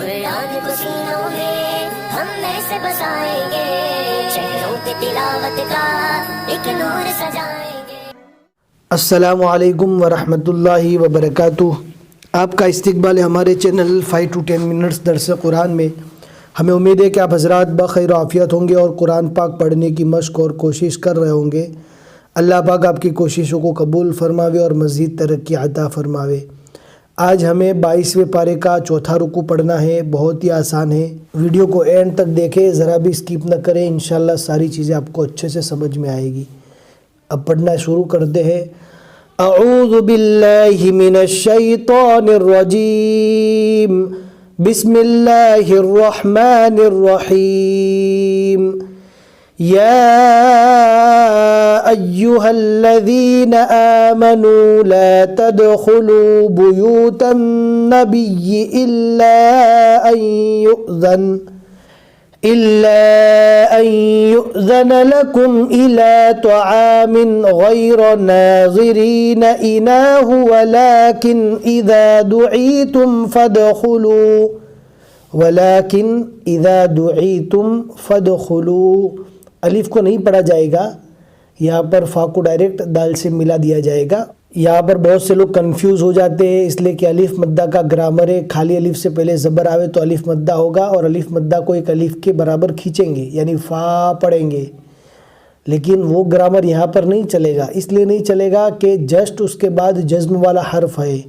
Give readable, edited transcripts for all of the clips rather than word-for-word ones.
قرآن کو سینوں میں ہم ایسے بسائیں گے، شہروں پہ تلاوت کا ایک نور سجائیں گے۔ السلام علیکم ورحمۃ اللہ وبرکاتہ۔ آپ کا استقبال ہے ہمارے چینل 5 to 10 منٹس درس قرآن میں۔ ہمیں امید ہے کہ آپ حضرات بخیر و عافیت ہوں گے اور قرآن پاک پڑھنے کی مشق اور کوشش کر رہے ہوں گے۔ اللہ پاک آپ کی کوششوں کو قبول فرماوے اور مزید ترقی عطا فرماوے۔ آج ہمیں 22ویں پارے کا چوتھا رکوع پڑھنا ہے، بہت ہی آسان ہے۔ ویڈیو کو اینڈ تک دیکھیں، ذرا بھی اسکپ نہ کریں، انشاءاللہ ساری چیزیں آپ کو اچھے سے سمجھ میں آئے گی۔ اب پڑھنا شروع کرتے ہیں۔ اعوذ باللہ من الشیطان الرجیم، بسم اللہ الرحمن الرحیم۔ یا ایہا الذین آمنوا لا تدخلوا بیوت النبی الا أن يؤذن لكم إلى طعام غير ناظرين إناه ولكن إذا دعيتم فادخلوا۔ الف کو نہیں پڑھا جائے گا، یہاں پر فا کو ڈائریکٹ دال سے ملا دیا جائے گا۔ یہاں پر بہت سے لوگ کنفیوز ہو جاتے ہیں، اس لیے کہ الف مدہ کا گرامر ہے، خالی الف سے پہلے زبر آوے تو الف مدہ ہوگا اور الف مدہ کو ایک الف کے برابر کھینچیں گے، یعنی فا پڑھیں گے، لیکن وہ گرامر یہاں پر نہیں چلے گا۔ اس لیے نہیں چلے گا کہ جسٹ اس کے بعد جزم والا حرف ہے،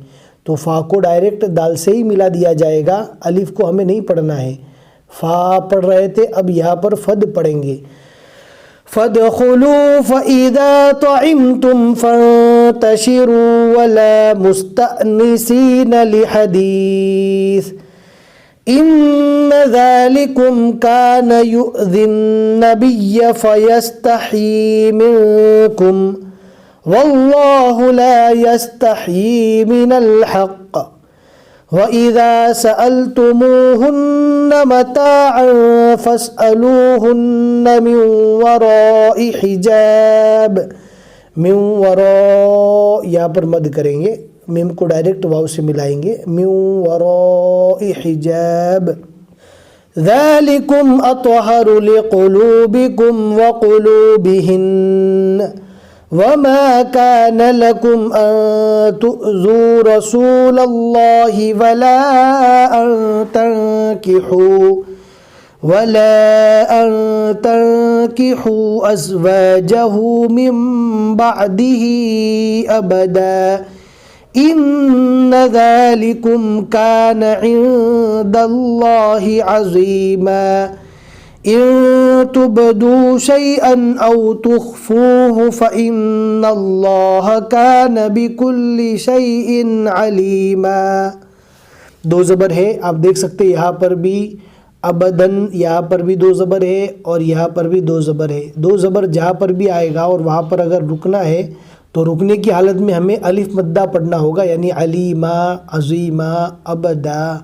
تو فا کو ڈائریکٹ دال سے ہی ملا دیا جائے گا، الف کو ہمیں نہیں پڑھنا ہے۔ فا پڑھ رہے تھے، اب یہاں پر فد پڑھیں گے۔ فادخلوا فإذا طعمتم فانتشروا ولا مستأنسين لحديث إن ذلكم كان يؤذي النبي فيستحيي منكم والله لا يستحيي من الحق وَإِذَا سَأَلْتُمُوهُنَّ مَتَاعًا فَاسْأَلُوهُنَّ مِنْ وَرَاءِ حِجَابٍ۔ من وراء یہاں پر مد کریں گے، میم کو ڈائریکٹ واو سے ملائیں گے، من وراء حجاب۔ ذَلِكُمْ أَطْهَرُ لِقُلُوبِكُمْ وَقُلُوبِهِنَّ وَمَا كَانَ لَكُمْ أَن تُؤْذُوا رَسُولَ اللَّهِ وَلَا أَن تَنكِحُوا أَزْوَاجَهُ مِن بَعْدِهِ أَبَدًا إِنَّ ذَلِكُمْ كَانَ عِندَ اللَّهِ عَظِيمًا۔ إن تبدوا شيئا أو تخفوه فإن الله كان بكل شيء عليما۔ دو زبر ہے، آپ دیکھ سکتے یہاں پر بھی ابدن، یہاں پر بھی دو زبر ہے اور یہاں پر بھی دو زبر ہے۔ دو زبر جہاں پر بھی آئے گا اور وہاں پر اگر رکنا ہے تو رکنے کی حالت میں ہمیں الف مدہ پڑھنا ہوگا، یعنی علیما، عظیما، ابدا۔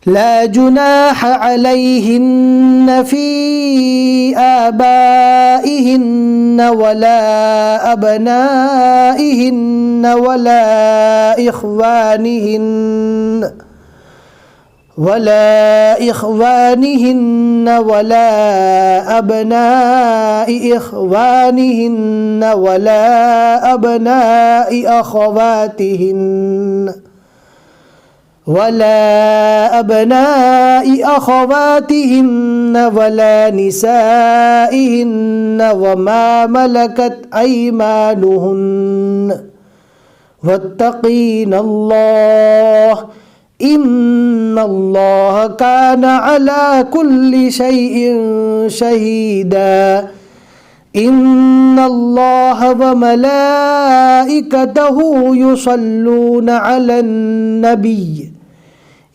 لا جناح عليهن في آبائهن ولا أبنائهن ولا إخوانهن ولا أبناء إخوانهن ولا أبناء أخواتهن ولا نسائهن وما ملكت أيمانهن واتقين الله إن الله كان على كل شيء شهيدا۔ إن الله وملائكته يصلون على النبي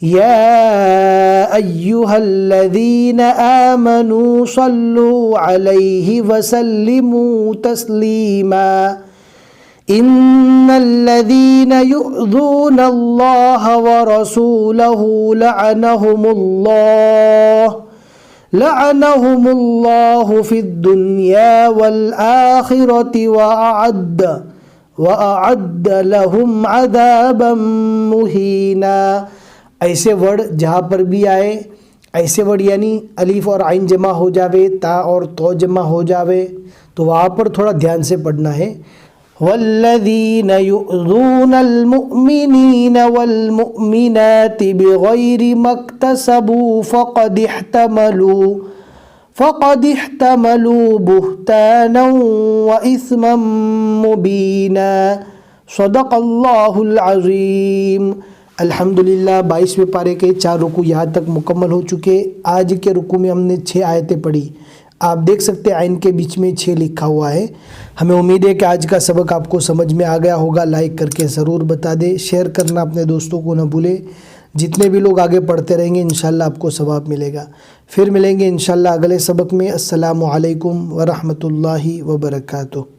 يا أيها الذين آمنوا صلوا عليه وسلموا تسليما۔ إن الذين يؤذون الله ورسوله لعنهم الله في الدنيا والآخرة وأعد لهم عذابا مهينا۔ ایسے ورڈ جہاں پر بھی آئے ایسے ورڈ یعنی الف اور عین جمع ہو جاوے، تا اور تو جمع ہو جاوے، تو وہاں پر تھوڑا دھیان سے پڑھنا ہے. والذین یؤذون المؤمنین والمؤمنات بغیر ما اکتسبوا فقد احتملوا بہتانا واثما مبینا. صدق اللہ العظیم. الحمدللہ 22ویں پارے کے 4 رکوع یہاں تک مکمل ہو چکے. آج کے رکوع میں ہم نے 6 آیتیں پڑھی. آپ دیکھ سکتے ہیں عین کے بیچ میں 6 لکھا ہوا ہے. ہمیں امید ہے کہ آج کا سبق آپ کو سمجھ میں آ گیا ہوگا. لائک کر کے ضرور بتا دیں، شیئر کرنا اپنے دوستوں کو نہ بھولیں. جتنے بھی لوگ آگے پڑھتے رہیں گے انشاءاللہ آپ کو ثواب ملے گا. پھر ملیں گے انشاءاللہ اگلے سبق میں. السلام علیکم ورحمۃ اللہ وبرکاتہ.